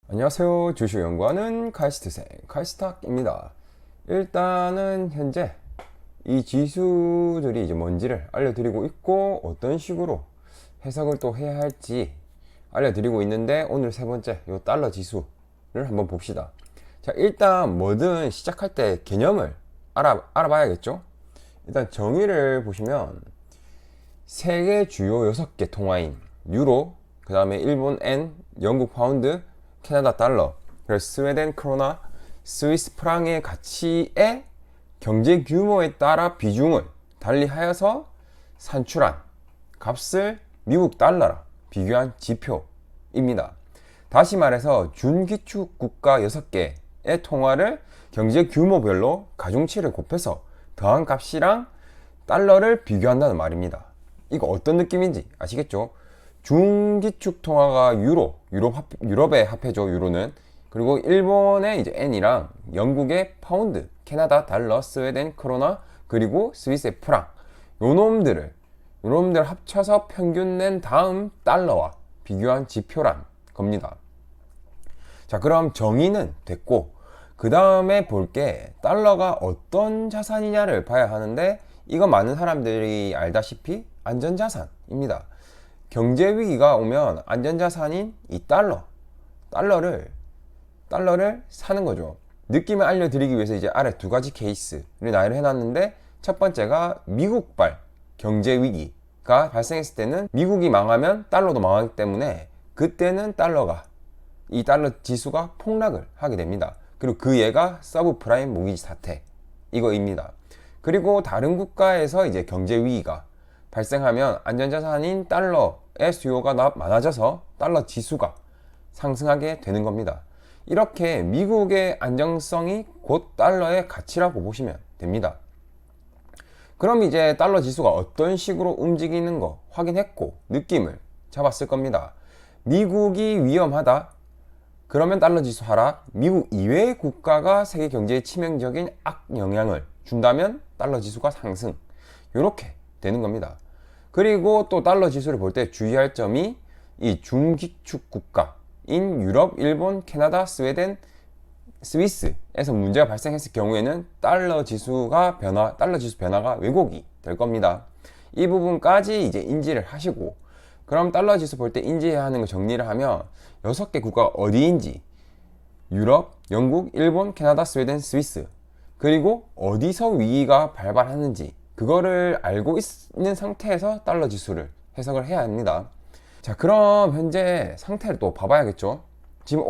안녕하세요. 주식 연구하는 카이스트생 카이스탁입니다. 일단은 현재 이 지수들이 이제 뭔지를 알려드리고 있고 어떤 식으로 해석을 또 해야 할지 알려드리고 있는데, 오늘 세 번째 요 달러 지수를 한번 봅시다. 자, 일단 뭐든 시작할 때 개념을 알아봐야겠죠. 일단 정의를 보시면 세계 주요 6개 통화인 유로, 그 다음에 일본 엔, 영국 파운드, 캐나다 달러, 그리고 스웨덴 크로나, 스위스 프랑의 가치의 경제 규모에 따라 비중을 달리하여서 산출한 값을 미국 달러라 비교한 지표입니다. 다시 말해서 준기축 국가 6개의 통화를 경제 규모별로 가중치를 곱해서 더한 값이랑 달러를 비교한다는 말입니다. 이거 어떤 느낌인지 아시겠죠? 중기축 통화가 유럽의 화폐죠, 유로는. 그리고 일본의 이제 엔이랑 영국의 파운드, 캐나다 달러, 스웨덴 크로나, 그리고 스위스의 프랑. 요놈들 합쳐서 평균 낸 다음 달러와 비교한 지표란 겁니다. 자, 그럼 정의는 됐고, 그 다음에 볼 게 달러가 어떤 자산이냐를 봐야 하는데, 이거 많은 사람들이 알다시피 안전자산입니다. 경제 위기가 오면 안전자산인 이 달러를 사는 거죠. 느낌을 알려드리기 위해서 이제 아래 두 가지 케이스를 나열을 해놨는데, 첫 번째가 미국발 경제 위기가 발생했을 때는 미국이 망하면 달러도 망하기 때문에 그때는 이 달러 지수가 폭락을 하게 됩니다. 그리고 그 예가 서브프라임 모기지 사태 이거입니다. 그리고 다른 국가에서 이제 경제 위기가 발생하면 안전자산인 달러의 수요가 많아져서 달러 지수가 상승하게 되는 겁니다. 이렇게 미국의 안정성이 곧 달러의 가치라고 보시면 됩니다. 그럼 이제 달러 지수가 어떤 식으로 움직이는 거 확인했고 느낌을 잡았을 겁니다. 미국이 위험하다, 그러면 달러 지수 하락. 미국 이외의 국가가 세계 경제에 치명적인 악영향을 준다면 달러 지수가 상승. 이렇게 되는 겁니다. 그리고 또 달러 지수를 볼 때 주의할 점이 이 중기축 국가인 유럽, 일본, 캐나다, 스웨덴, 스위스에서 문제가 발생했을 경우에는 달러 지수 변화가 왜곡이 될 겁니다. 이 부분까지 이제 인지를 하시고, 그럼 달러 지수 볼 때 인지해야 하는 거 정리를 하면 6개 국가가 어디인지, 유럽, 영국, 일본, 캐나다, 스웨덴, 스위스, 그리고 어디서 위기가 발발하는지 그거를 알고 있는 상태에서 달러 지수를 해석을 해야 합니다. 자, 그럼 현재 상태를 또 봐봐야겠죠. 지금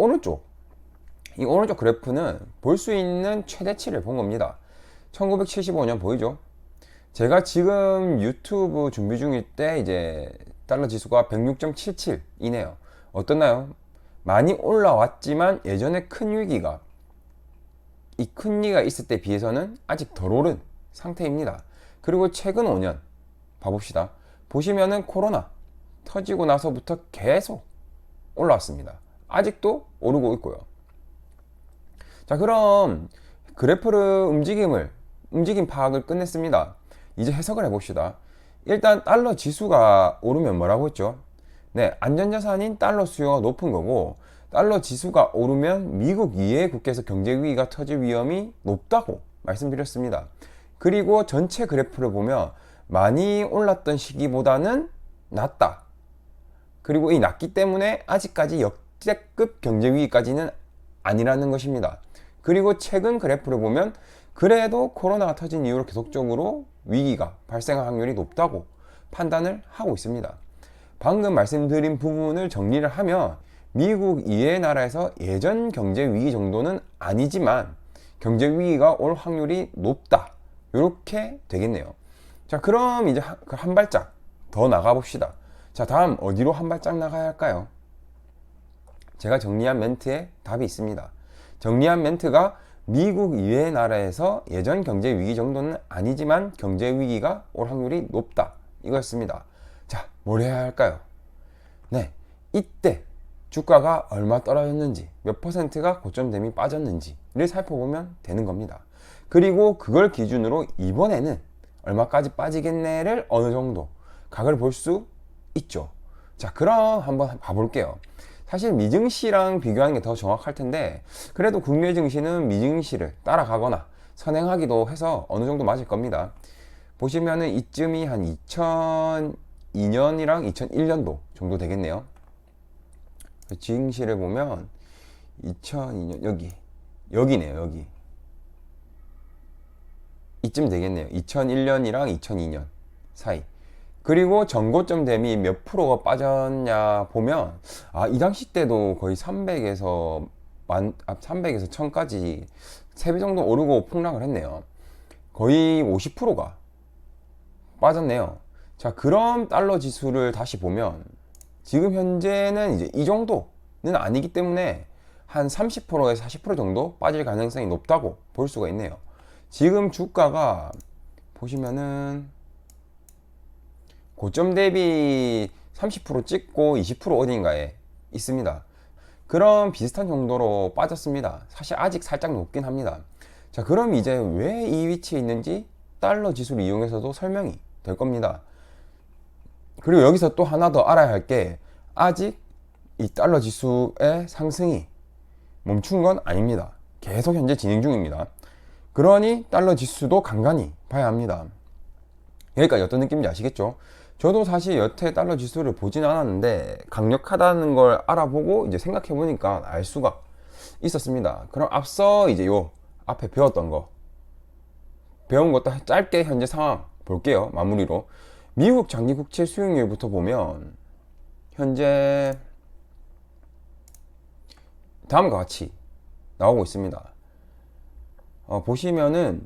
이 오른쪽 그래프는 볼 수 있는 최대치를 본 겁니다. 1975년 보이죠? 제가 지금 유튜브 준비 중일 때 이제 달러 지수가 106.77이네요. 어떻나요? 많이 올라왔지만 예전에 큰 위기가 있을 때 비해서는 아직 덜 오른 상태입니다. 그리고 최근 5년 봐봅시다. 보시면은 코로나 터지고 나서부터 계속 올라왔습니다. 아직도 오르고 있고요. 자, 그럼 그래프를 움직임 파악을 끝냈습니다. 이제 해석을 해봅시다. 일단 달러 지수가 오르면 뭐라고 했죠? 네, 안전자산인 달러 수요가 높은 거고, 달러 지수가 오르면 미국 이외의 국가에서 경제 위기가 터질 위험이 높다고 말씀드렸습니다. 그리고 전체 그래프를 보면 많이 올랐던 시기보다는 낮다. 그리고 이 낮기 때문에 아직까지 역대급 경제 위기까지는 아니라는 것입니다. 그리고 최근 그래프를 보면 그래도 코로나가 터진 이후로 계속적으로 위기가 발생할 확률이 높다고 판단을 하고 있습니다. 방금 말씀드린 부분을 정리를 하면 미국 이외의 나라에서 예전 경제 위기 정도는 아니지만 경제 위기가 올 확률이 높다, 이렇게 되겠네요. 자, 그럼 이제 한 발짝 더 나가 봅시다. 자, 다음 어디로 한 발짝 나가야 할까요? 제가 정리한 멘트에 답이 있습니다. 정리한 멘트가 미국 이외의 나라에서 예전 경제 위기 정도는 아니지만 경제 위기가 올 확률이 높다, 이거였습니다. 자, 뭘 해야 할까요? 네, 이때 주가가 얼마 떨어졌는지, 몇 퍼센트가 고점 대비 빠졌는지를 살펴보면 되는 겁니다. 그리고 그걸 기준으로 이번에는 얼마까지 빠지겠네를 어느 정도 각을 볼 수 있죠. 자, 그럼 한번 봐볼게요. 사실 미증시랑 비교하는 게 더 정확할 텐데, 그래도 국내 증시는 미증시를 따라가거나 선행하기도 해서 어느 정도 맞을 겁니다. 보시면은 이쯤이 한 2002년이랑 2001년도 정도 되겠네요. 증시를 보면 2002년 여기네요. 여기 이쯤 되겠네요. 2001년이랑 2002년 사이. 그리고 전고점 대비 몇 프로가 빠졌냐 보면, 이 당시 때도 거의 300에서 1000까지 3배 정도 오르고 폭락을 했네요. 거의 50%가 빠졌네요. 자, 그럼 달러 지수를 다시 보면 지금 현재는 이제 이 정도는 아니기 때문에 한 30%에서 40% 정도 빠질 가능성이 높다고 볼 수가 있네요. 지금 주가가 보시면은 고점 대비 30% 찍고 20% 어딘가에 있습니다. 그럼 비슷한 정도로 빠졌습니다. 사실 아직 살짝 높긴 합니다. 자, 그럼 이제 왜 이 위치에 있는지 달러 지수를 이용해서도 설명이 될 겁니다. 그리고 여기서 또 하나 더 알아야 할 게, 아직 이 달러 지수의 상승이 멈춘 건 아닙니다. 계속 현재 진행 중입니다. 그러니 달러 지수도 간간히 봐야 합니다. 여기까지 어떤 느낌인지 아시겠죠? 저도 사실 여태 달러 지수를 보진 않았는데 강력하다는 걸 알아보고 이제 생각해 보니까 알 수가 있었습니다. 그럼 앞서 이제 요 앞에 배웠던 거, 배운 것도 짧게 현재 상황 볼게요. 마무리로 미국 장기 국채 수익률부터 보면 현재 다음과 같이 나오고 있습니다. 보시면은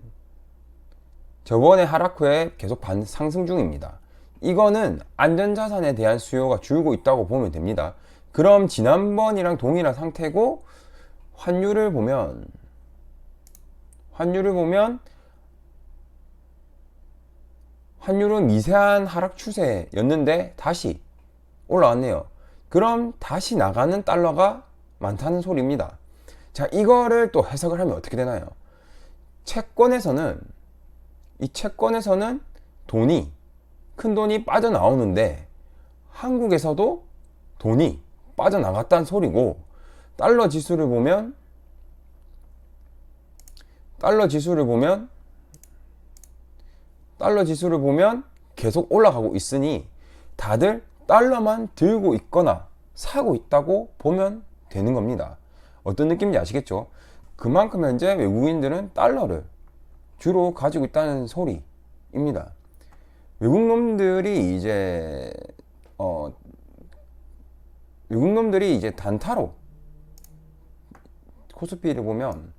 저번에 하락 후에 계속 상승 중입니다. 이거는 안전자산에 대한 수요가 줄고 있다고 보면 됩니다. 그럼 지난번이랑 동일한 상태고, 환율을 보면 환율은 미세한 하락 추세였는데 다시 올라왔네요. 그럼 다시 나가는 달러가 많다는 소리입니다. 자, 이거를 또 해석을 하면 어떻게 되나요? 채권에서는 큰 돈이 빠져나오는데 한국에서도 돈이 빠져나갔다는 소리고, 달러 지수를 보면 계속 올라가고 있으니 다들 달러만 들고 있거나 사고 있다고 보면 되는 겁니다. 어떤 느낌인지 아시겠죠? 그만큼 현재 외국인들은 달러를 주로 가지고 있다는 소리입니다. 외국 놈들이 이제 단타로, 코스피를 보면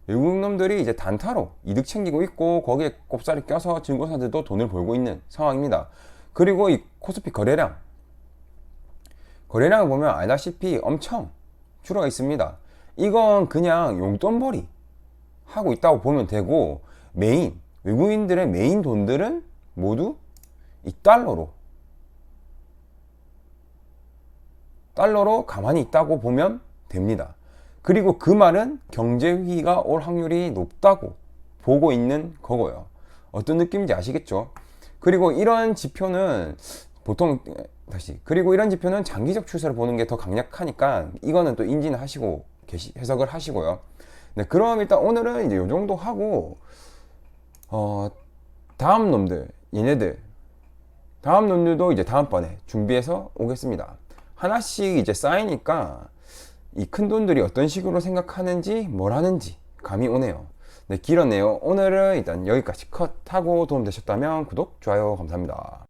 외국 놈들이 이제 단타로 이득 챙기고 있고, 거기에 꼽사리 껴서 증권사들도 돈을 벌고 있는 상황입니다. 그리고 이 코스피 거래량을 보면 알다시피 엄청 줄어가 있습니다. 이건 그냥 용돈벌이 하고 있다고 보면 되고, 외국인들의 메인 돈들은 모두 이 달러로 가만히 있다고 보면 됩니다. 그리고 그 말은 경제 위기가 올 확률이 높다고 보고 있는 거고요. 어떤 느낌인지 아시겠죠? 그리고 이런 지표는 장기적 추세를 보는 게 더 강력하니까 이거는 또 인지는 하시고 해석을 하시고요. 네, 그럼 일단 오늘은 이제 요 정도 하고, 다음 놈들도 이제 다음번에 준비해서 오겠습니다. 하나씩 이제 쌓이니까 이 큰 돈들이 어떤 식으로 생각하는지 뭘 하는지 감이 오네요. 네, 길었네요. 오늘은 일단 여기까지 컷하고 도움되셨다면 구독, 좋아요 감사합니다.